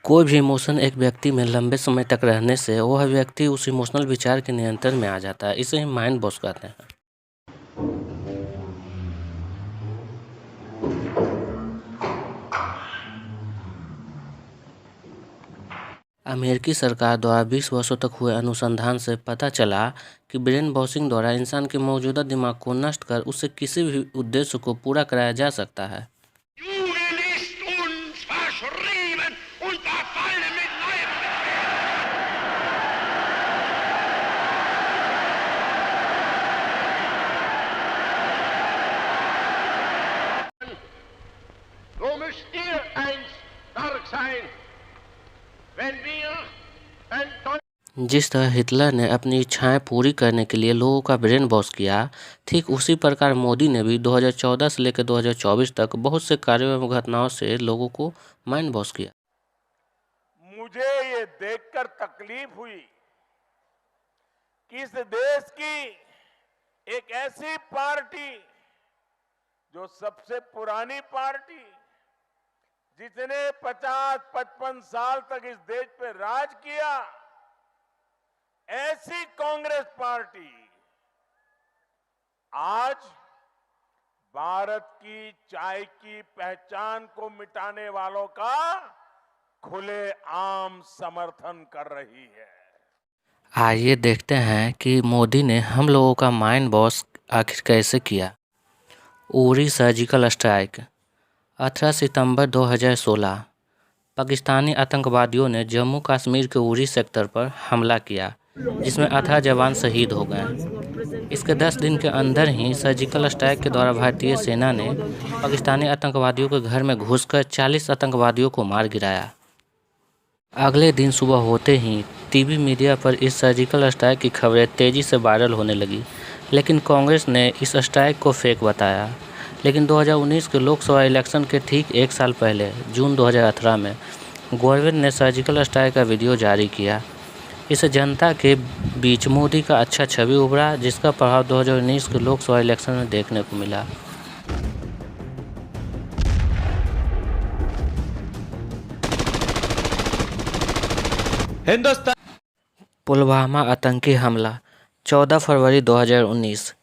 कोई भी इमोशन एक व्यक्ति में लंबे समय तक रहने से वह व्यक्ति उस इमोशनल विचार के नियंत्रण में आ जाता है। इसे हम माइंड वॉश कहते हैं। अमेरिकी सरकार द्वारा 20 वर्षों तक हुए अनुसंधान से पता चला कि ब्रेन वॉशिंग द्वारा इंसान के मौजूदा दिमाग को नष्ट कर उससे किसी भी उद्देश्य को पूरा कराया जा सकता है। जिस तरह हिटलर ने अपनी इच्छाएं पूरी करने के लिए लोगों का ब्रेन वॉश किया, ठीक उसी प्रकार मोदी ने भी 2014 से लेकर 2024 तक बहुत से कार्यों एवं घटनाओं से लोगों को माइंड वॉश किया। मुझे ये देखकर तकलीफ हुई कि इस देश की एक ऐसी पार्टी जो सबसे पुरानी पार्टी, जिसने 50-55 साल तक इस देश पे राज किया, ऐसी कांग्रेस पार्टी आज भारत की चाय की पहचान को मिटाने वालों का खुलेआम समर्थन कर रही है। आइए देखते हैं कि मोदी ने हम लोगों का माइंड वॉश आखिर कैसे किया। उरी सर्जिकल स्ट्राइक 18 सितंबर 2016 पाकिस्तानी आतंकवादियों ने जम्मू कश्मीर के उरी सेक्टर पर हमला किया, जिसमें 18 जवान शहीद हो गए। इसके 10 दिन के अंदर ही सर्जिकल स्ट्राइक के द्वारा भारतीय सेना ने पाकिस्तानी आतंकवादियों के घर में घुसकर 40 आतंकवादियों को मार गिराया। अगले दिन सुबह होते ही टीवी मीडिया पर इस सर्जिकल स्ट्राइक की खबरें तेजी से वायरल होने लगी, लेकिन कांग्रेस ने इस स्ट्राइक को फेक बताया। लेकिन 2019 के लोकसभा इलेक्शन के ठीक एक साल पहले जून 2018 में गवर्नमेंट ने सर्जिकल स्ट्राइक का वीडियो जारी किया। इससे जनता के बीच मोदी का अच्छा छवि उभरा, जिसका प्रभाव 2019 के लोकसभा इलेक्शन में देखने को मिला। हिंदुस्तान पुलवामा आतंकी हमला 14 फरवरी 2019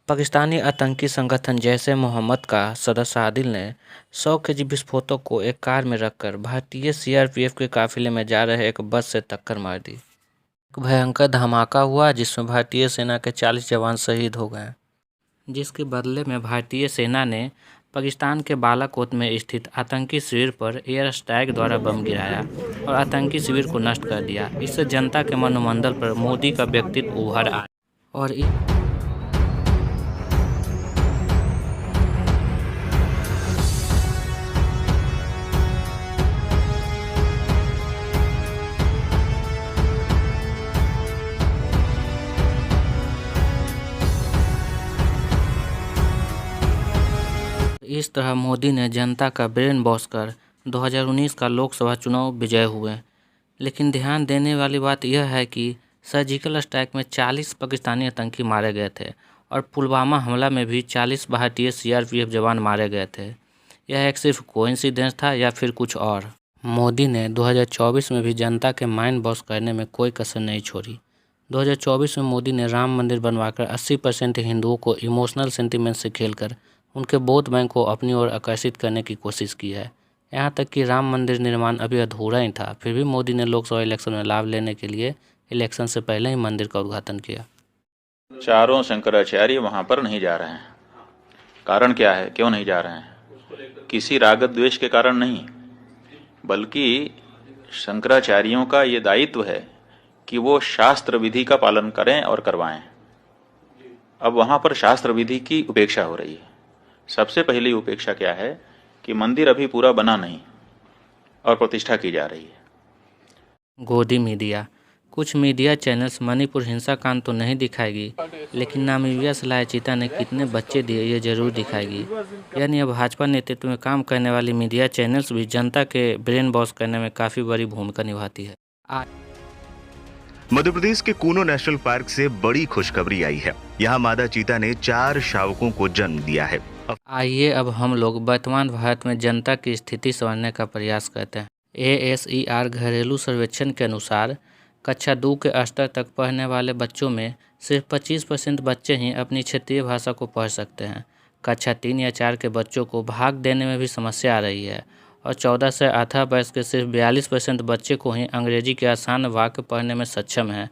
पाकिस्तानी आतंकी संगठन जैश ए मोहम्मद का सदस्य आदिल ने 100 केजी विस्फोटक को एक कार में रखकर भारतीय सीआरपीएफ के काफिले में जा रहे एक बस से टक्कर मार दी। एक भयंकर धमाका हुआ जिसमें भारतीय सेना के 40 जवान शहीद हो गए, जिसके बदले में भारतीय सेना ने पाकिस्तान के बालाकोट में स्थित आतंकी शिविर पर एयर स्ट्राइक द्वारा बम गिराया और आतंकी शिविर को नष्ट कर दिया। इससे जनता के मनोमंडल पर मोदी का व्यक्तित्व उभर आया और इस तरह मोदी ने जनता का ब्रेन वॉश कर 2019 का लोकसभा चुनाव विजय हुए। लेकिन ध्यान देने वाली बात यह है कि सर्जिकल स्ट्राइक में 40 पाकिस्तानी आतंकी मारे गए थे और पुलवामा हमला में भी 40 भारतीय सीआरपीएफ जवान मारे गए थे। यह एक सिर्फ कोइंसिडेंस था या फिर कुछ और? मोदी ने 2024 में भी जनता के माइंड वॉश करने में कोई कसर नहीं छोड़ी। 2024 में मोदी ने राम मंदिर बनवाकर 80% हिंदुओं को इमोशनल सेंटिमेंट से खेलकर उनके वोट बैंक को अपनी ओर आकर्षित करने की कोशिश की है। यहाँ तक कि राम मंदिर निर्माण अभी अधूरा ही था, फिर भी मोदी ने लोकसभा इलेक्शन में लाभ लेने के लिए इलेक्शन से पहले ही मंदिर का उद्घाटन किया। चारों शंकराचार्य वहां पर नहीं जा रहे हैं। कारण क्या है, क्यों नहीं जा रहे हैं? किसी राग द्वेष के कारण नहीं, बल्कि शंकराचार्यों का ये दायित्व है कि वो शास्त्र विधि का पालन करें और करवाएं। अब वहां पर शास्त्र विधि की उपेक्षा हो रही है। सबसे पहली उपेक्षा क्या है कि मंदिर अभी पूरा बना नहीं और प्रतिष्ठा की जा रही है। गोदी मीडिया कुछ मीडिया चैनल्स मणिपुर हिंसाकांड तो नहीं दिखाएगी, लेकिन नामीबिया से लाए चीता ने कितने बच्चे दिए ये जरूर दिखाएगी। यानी अब भाजपा नेतृत्व में काम करने वाली मीडिया चैनल्स भी जनता के ब्रेन वॉश करने में काफ़ी बड़ी भूमिका निभाती है। मध्य प्रदेश के कूनो नेशनल पार्क से बड़ी खुशखबरी आई है। यहाँ मादा चीता ने 4 शावकों को जन्म दिया है। आइए अब हम लोग वर्तमान भारत में जनता की स्थिति समझने का प्रयास करते हैं। ASER घरेलू सर्वेक्षण के अनुसार कक्षा 2 के स्तर तक पढ़ने वाले बच्चों में सिर्फ 25% बच्चे ही अपनी क्षेत्रीय भाषा को पढ़ सकते हैं। कक्षा 3 या 4 के बच्चों को भाग देने में भी समस्या आ रही है और 14 से 18 वर्ष के सिर्फ 42% बच्चे को ही अंग्रेजी के आसान वाक्य पढ़ने में सक्षम हैं।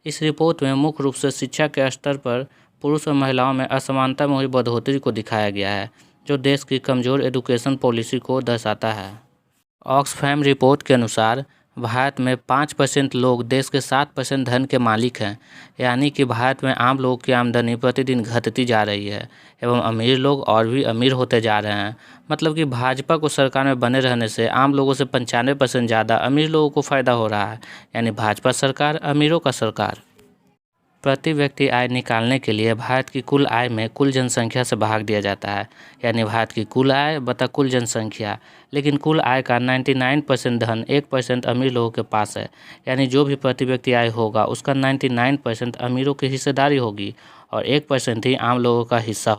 इस रिपोर्ट में मुख्य रूप से शिक्षा के स्तर पर पुरुष और महिलाओं में असमानता में हुई बढ़ोतरी को दिखाया गया है, जो देश की कमज़ोर एजुकेशन पॉलिसी को दर्शाता है। ऑक्सफैम रिपोर्ट के अनुसार भारत में 5% लोग देश के 7% धन के मालिक हैं, यानी कि भारत में आम लोगों की आमदनी प्रतिदिन घटती जा रही है एवं अमीर लोग और भी अमीर होते जा रहे हैं। मतलब कि भाजपा को सरकार में बने रहने से आम लोगों से 95% ज़्यादा अमीर लोगों को फ़ायदा हो रहा है, यानी भाजपा सरकार अमीरों का सरकार। प्रति व्यक्ति आय निकालने के लिए भारत की कुल आय में कुल जनसंख्या से भाग दिया जाता है, यानी भारत की कुल आय बटा कुल जनसंख्या। लेकिन कुल आय का 99% धन 1% अमीर लोगों के पास है, यानी जो भी प्रति व्यक्ति आय होगा उसका 99% अमीरों की हिस्सेदारी होगी और 1% ही आम लोगों का हिस्सा।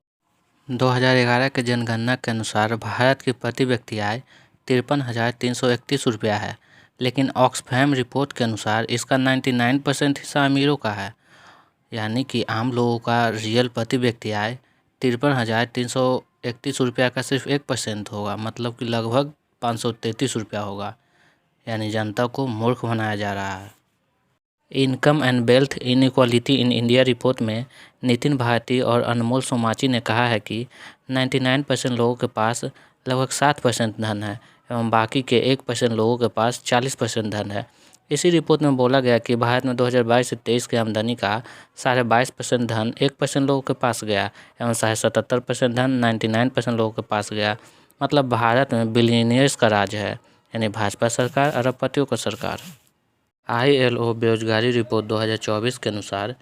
2011 के जनगणना के अनुसार भारत की प्रति व्यक्ति आय 53,331 रुपया है, लेकिन ऑक्सफैम रिपोर्ट के अनुसार इसका 99% हिस्सा अमीरों का है, यानी कि आम लोगों का रियल प्रति व्यक्ति आय 53,331 रुपया का सिर्फ 1% होगा, मतलब कि लगभग 533 रुपया होगा, यानी जनता को मूर्ख बनाया जा रहा है। Income and wealth inequality in India report में नितिन भारती और अनमोल सोमाची ने कहा है कि 99% लोगों के पास लगभग 7% धन है एवं बाकी के 1% लोगों के पास 40% धन है। इसी रिपोर्ट में बोला गया कि भारत में 2022 से 23 की आमदनी का 22.5% धन 1% लोगों के पास गया एवं 77% धन 99% लोगों के पास गया। मतलब भारत में बिलियनियर्स का राज है, यानी भाजपा सरकार अरबपतियों का सरकार। ILO बेरोजगारी रिपोर्ट 2024 के अनुसार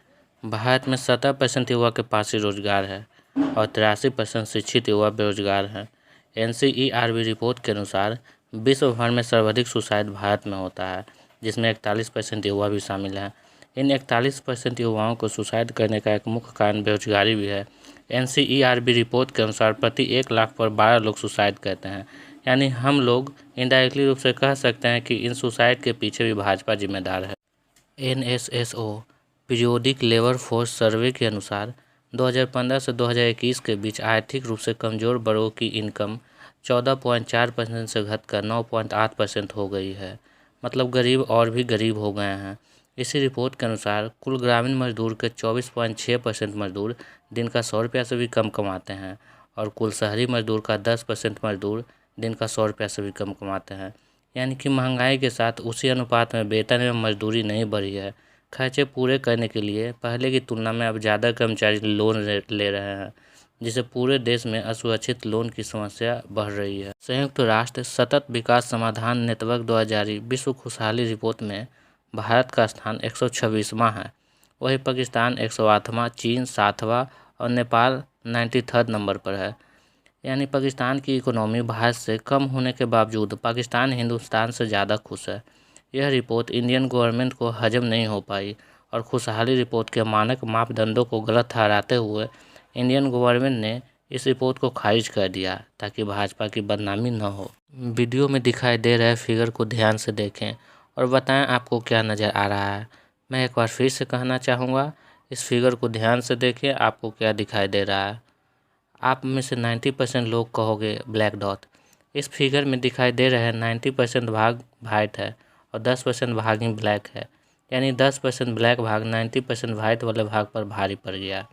भारत में 17% युवा के पास ही रोजगार है और 83% शिक्षित युवा बेरोजगार हैं। NCERB रिपोर्ट के अनुसार विश्व भर में सर्वाधिक सुसाइड भारत में होता है, जिसमें 41% युवा भी शामिल हैं। इन 41% युवाओं को सुसाइड करने का एक मुख्य कारण बेरोजगारी भी है। NCERB रिपोर्ट के अनुसार प्रति 1 लाख पर 12 लोग सुसाइड करते हैं, यानी हम लोग इनडायरेक्टली रूप से कह सकते हैं कि इन सुसाइड के पीछे भी भाजपा जिम्मेदार है। NSSO periodic labour force survey के अनुसार 2015 से 2021 के बीच आर्थिक रूप से कमज़ोर वर्गों की इनकम 14.4% से घटकर 9.8% हो गई है। मतलब गरीब और भी गरीब हो गए हैं। इसी रिपोर्ट के अनुसार कुल ग्रामीण मजदूर के 24.6% मजदूर दिन का 100 रुपया से भी कम कमाते हैं और कुल शहरी मजदूर का 10% मजदूर दिन का 100 रुपया से भी कम कमाते हैं। यानी कि महंगाई के साथ उसी अनुपात में वेतन एवं मजदूरी नहीं बढ़ी है। खर्चे पूरे करने के लिए पहले की तुलना में अब ज़्यादा कर्मचारी लोन ले रहे हैं, जिससे पूरे देश में असुरक्षित लोन की समस्या बढ़ रही है। संयुक्त राष्ट्र सतत विकास समाधान नेटवर्क द्वारा जारी विश्व खुशहाली रिपोर्ट में भारत का स्थान 126वां है, वहीं पाकिस्तान 108वां, चीन 7वां और नेपाल 93rd नंबर पर है। यानी पाकिस्तान की इकोनॉमी भारत से कम होने के बावजूद पाकिस्तान हिंदुस्तान से ज़्यादा खुश है। यह रिपोर्ट इंडियन गवर्नमेंट को हजम नहीं हो पाई और खुशहाली रिपोर्ट के मानक मापदंडों को गलत ठहराते हुए इंडियन गवर्नमेंट ने इस रिपोर्ट को खारिज कर दिया ताकि भाजपा की बदनामी न हो। वीडियो में दिखाई दे रहे फिगर को ध्यान से देखें और बताएं आपको क्या नज़र आ रहा है। मैं एक बार फिर से कहना चाहूँगा, इस फिगर को ध्यान से देखें, आपको क्या दिखाई दे रहा है। आप में से 90% लोग कहोगे ब्लैक डॉट। इस फिगर में दिखाई दे रहे 90% भाग वाइट है और 10% भाग ही ब्लैक है, यानी 10% ब्लैक भाग 90% वाइट वाले भाग पर भारी पड़ गया।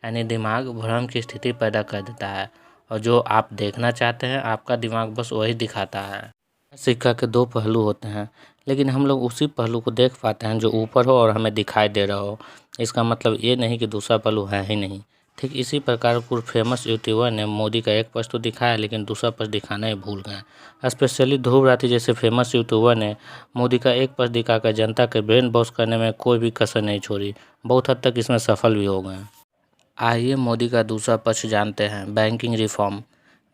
यानी दिमाग भ्रम की स्थिति पैदा कर देता है और जो आप देखना चाहते हैं आपका दिमाग बस वही दिखाता है। सिक्का के दो पहलू होते हैं, लेकिन हम लोग उसी पहलू को देख पाते हैं जो ऊपर हो और हमें दिखाई दे रहा हो। इसका मतलब ये नहीं कि दूसरा पहलू है ही नहीं। ठीक इसी प्रकार कुछ फेमस यूट्यूबर ने मोदी का एक पक्ष तो दिखाया लेकिन दूसरा पक्ष दिखाना ही भूल गए। स्पेशली ध्रुव राठी जैसे फेमस यूट्यूबर ने मोदी का एक पक्ष दिखाकर जनता के ब्रेन वॉश करने में कोई भी कसर नहीं छोड़ी। बहुत हद तक इसमें सफल भी हो गए। आइए मोदी का दूसरा पक्ष जानते हैं, बैंकिंग रिफॉर्म।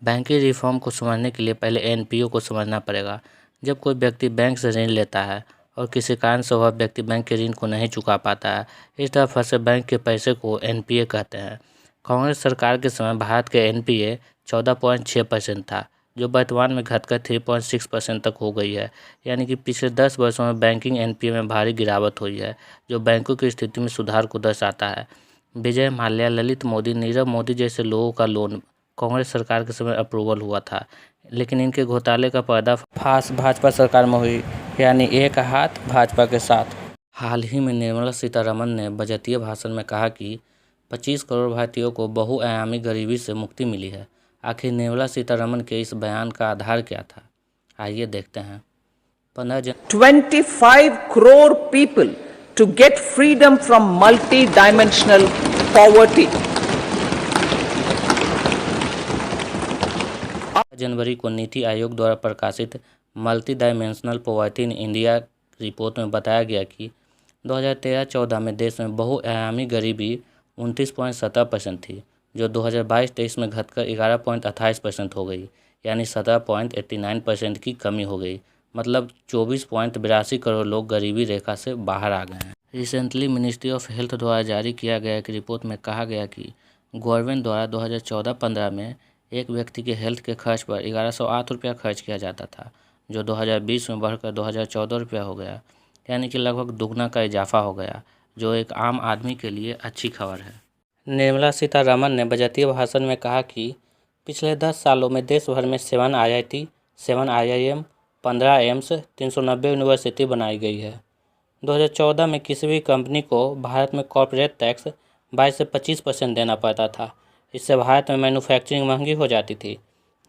बैंकिंग रिफॉर्म को समझने के लिए पहले एनपीओ को समझना पड़ेगा। जब कोई व्यक्ति बैंक से ऋण लेता है और किसी कारण से वह व्यक्ति बैंक के ऋण को नहीं चुका पाता है, इस तरह फंसे बैंक के पैसे को एनपीए कहते हैं। कांग्रेस सरकार के समय भारत के एनपीए 14.6% था, जो वर्तमान में घटकर 3.6% तक हो गई है। यानी कि पिछले 10 वर्षों में बैंकिंग एनपीए में भारी गिरावट हुई है, जो बैंकों की स्थिति में सुधार को दर्शाता है। विजय माल्या, ललित मोदी, नीरव मोदी जैसे लोगों का लोन कांग्रेस सरकार के समय अप्रूवल हुआ था, लेकिन इनके घोटाले का पर्दाफाश भाजपा सरकार में हुई, यानी एक हाथ भाजपा के साथ। हाल ही में निर्मला सीतारमण ने बजटीय भाषण में कहा कि 25 करोड़ भारतीयों को बहुआयामी गरीबी से मुक्ति मिली है। आखिर निर्मला सीतारमण के इस बयान का आधार क्या था? आइए देखते हैं। 25 crore people to get freedom from multi-dimensional poverty. जनवरी को नीति आयोग द्वारा प्रकाशित multi dimensional poverty in India report में बताया गया कि 2013-14 में देश में बहुआयामी गरीबी 29.17% थी, जो 2022-23 में घटकर 11.28% हो गई, यानी 17.89% की कमी हो गई। मतलब 24.82 करोड़ लोग गरीबी रेखा से बाहर आ गए हैं। रिसेंटली मिनिस्ट्री ऑफ हेल्थ द्वारा जारी किया गया एक रिपोर्ट में कहा गया कि गवर्नमेंट द्वारा 2014-15 में एक व्यक्ति के हेल्थ के खर्च पर 1108 रुपया खर्च किया जाता था, जो 2020 में बढ़कर 2014 रुपया हो गया, यानी कि लगभग दुगना का इजाफा हो गया, जो एक आम आदमी के लिए अच्छी खबर है। निर्मला सीतारमण ने बजटीय भाषण में कहा कि पिछले 10 सालों में देश भर में 7 IIT, 7 IIM, 15 एम्स, 390 यूनिवर्सिटी बनाई गई है। 2014 में किसी भी कंपनी को भारत में कॉर्पोरेट टैक्स 22 से 25% देना पड़ता था। इससे भारत में मैन्युफैक्चरिंग महंगी हो जाती थी,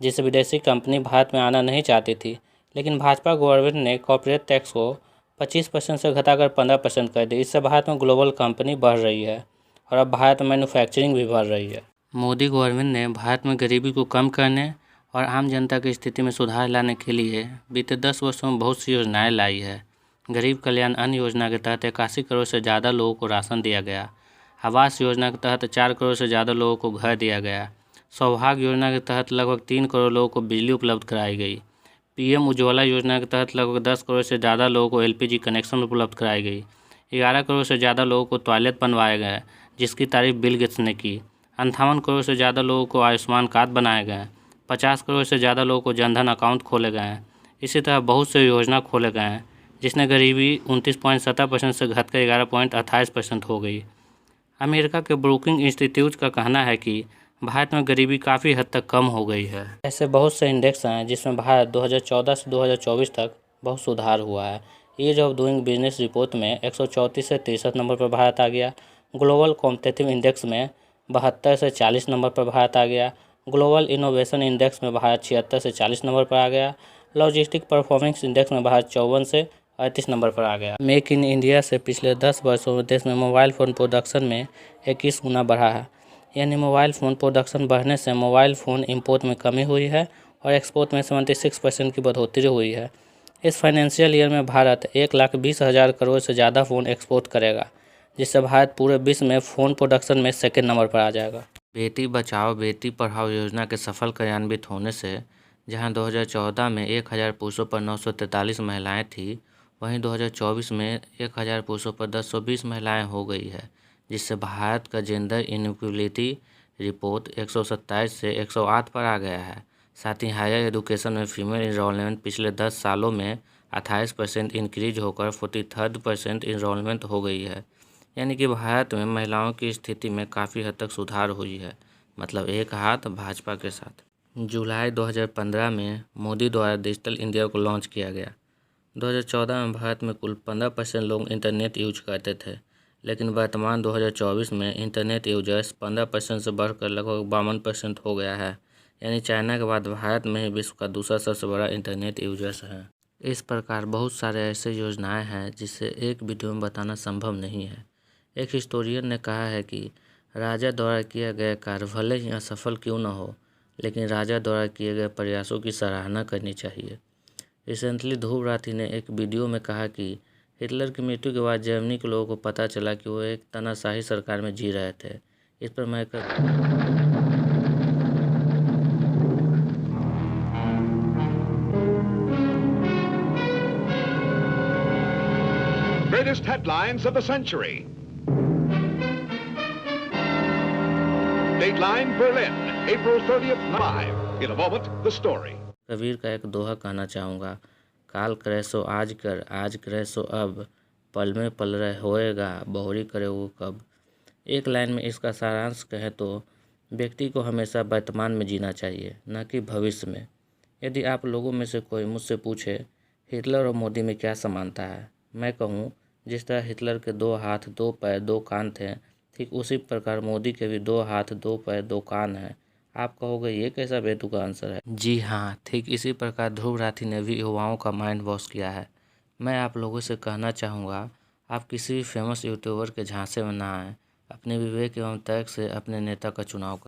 जिससे विदेशी कंपनी भारत में आना नहीं चाहती थी। लेकिन भाजपा गवर्नमेंट ने कॉर्पोरेट टैक्स को 25% से घटाकर 15% कर दी। इससे भारत में ग्लोबल कंपनी बढ़ रही है और अब भारत में मैन्युफैक्चरिंग भी बढ़ रही है। मोदी गवर्नमेंट ने भारत में गरीबी को कम करने और आम जनता की स्थिति में सुधार लाने के लिए बीते 10 वर्षों में बहुत सी योजनाएं लाई है। गरीब कल्याण अन्न योजना के तहत 81 करोड़ से ज़्यादा लोगों को राशन दिया गया। आवास योजना के तहत 4 करोड़ से ज़्यादा लोगों को घर दिया गया। सौभाग्य योजना के तहत लगभग 3 करोड़ लोगों को बिजली उपलब्ध कराई गई। पीएम उज्ज्वला योजना के तहत लगभग 10 करोड़ से ज़्यादा लोगों को एलपीजी कनेक्शन उपलब्ध कराई गई। 11 करोड़ से ज़्यादा लोगों को टॉयलेट बनवाए गए, जिसकी तारीफ बिल गेट्स ने की। 58 करोड़ से ज़्यादा लोगों को आयुष्मान कार्ड बनाए गए। 50 करोड़ से ज़्यादा लोगों को जनधन अकाउंट खोले गए हैं। इसी तरह बहुत से योजना खोले गए हैं, जिसने गरीबी 29.17% से घटकर 11.28% हो गई। अमेरिका के ब्रूकिंग इंस्टीट्यूट का कहना है कि भारत में गरीबी काफ़ी हद तक कम हो गई है। ऐसे बहुत से इंडेक्स हैं जिसमें भारत 2014 से 2024 तक बहुत सुधार हुआ है। Ease of doing business report में 134 से 63 नंबर पर भारत आ गया। ग्लोबल कॉम्पिटिटिव इंडेक्स में 72 से 40 नंबर पर भारत आ गया। ग्लोबल इनोवेशन इंडेक्स में भारत 76 से 40 नंबर पर आ गया। लॉजिस्टिक परफॉर्मेंस इंडेक्स में भारत 54 से 38 नंबर पर आ गया। मेक इन इंडिया से पिछले 10 वर्षों में देश में मोबाइल फ़ोन प्रोडक्शन में 21 गुना बढ़ा है। यानी मोबाइल फ़ोन प्रोडक्शन बढ़ने से मोबाइल फ़ोन इंपोर्ट में कमी हुई है और एक्सपोर्ट में 76% की बढ़ोतरी हुई है। इस फाइनेंशियल ईयर में भारत 1,20,000 करोड़ से ज़्यादा फ़ोन एक्सपोर्ट करेगा, जिससे भारत पूरे विश्व में फ़ोन प्रोडक्शन में सेकेंड नंबर पर आ जाएगा। बेटी बचाओ बेटी पढ़ाओ योजना के सफल क्रियान्वित होने से जहां 2014 में 1000 पुरुषों पर 943 महिलाएं थी, वहीं 2024 में 1000 पुरुषों पर 1020 महिलाएं हो गई है, जिससे भारत का जेंडर इनइक्वलिटी रिपोर्ट 127 से 108 पर आ गया है। साथ ही हायर एजुकेशन में फीमेल इनरोलमेंट पिछले 10 सालों में 28% इंक्रीज होकर 43% इनरोलमेंट हो गई है। यानी कि भारत में महिलाओं की स्थिति में काफ़ी हद तक सुधार हुई है। मतलब एक हाथ भाजपा के साथ। जुलाई 2015 में मोदी द्वारा डिजिटल इंडिया को लॉन्च किया गया। 2014 में भारत में कुल 15% लोग इंटरनेट यूज करते थे, लेकिन वर्तमान 2024 में इंटरनेट यूजर्स 15% से बढ़कर लगभग 52% हो गया है। यानी चाइना के बाद भारत में ही विश्व का दूसरा सबसे बड़ा इंटरनेट यूजर्स है। इस प्रकार बहुत सारे ऐसे योजनाएं हैं जिसे एक वीडियो में बताना संभव नहीं है। एक हिस्टोरियन ने कहा है कि राजा द्वारा किया गया कार्य भले ही असफल क्यों न हो, लेकिन राजा द्वारा किए गए प्रयासों की सराहना करनी चाहिए। रिसेंटली ध्रुव राठी ने एक वीडियो में कहा कि हिटलर की मृत्यु के बाद जर्मनी के लोगों को पता चला कि वो एक तानाशाही सरकार में जी रहे थे। इस पर मैं Greatest headlines of the century. Dateline Berlin, April 30th, 5. In a moment, the story. Kabir का एक दोहा कहना चाहूँगा, काल करे सो आज कर, आज करे सो अब, पल में पल रहे होएगा, बहुरी करे वो कब। एक लाइन में इसका सारांश कहें तो व्यक्ति को हमेशा वर्तमान में जीना चाहिए, न कि भविष्य में। यदि आप लोगों में से कोई मुझसे पूछे हिटलर और मोदी में क्या समानता है, मैं कहूँ जिस तरह हिटलर के 2 हाथ 2 पैर 2 कान थे, ठीक उसी प्रकार मोदी के भी 2 हाथ 2 पैर 2 कान हैं। आप कहोगे ये कैसा बेतुका आंसर है। जी हाँ, ठीक इसी प्रकार ध्रुव राठी ने भी युवाओं का माइंड वॉश किया है। मैं आप लोगों से कहना चाहूँगा, आप किसी भी फेमस यूट्यूबर के झांसे में ना आएँ। अपने विवेक एवं तर्क से अपने नेता का चुनाव करें।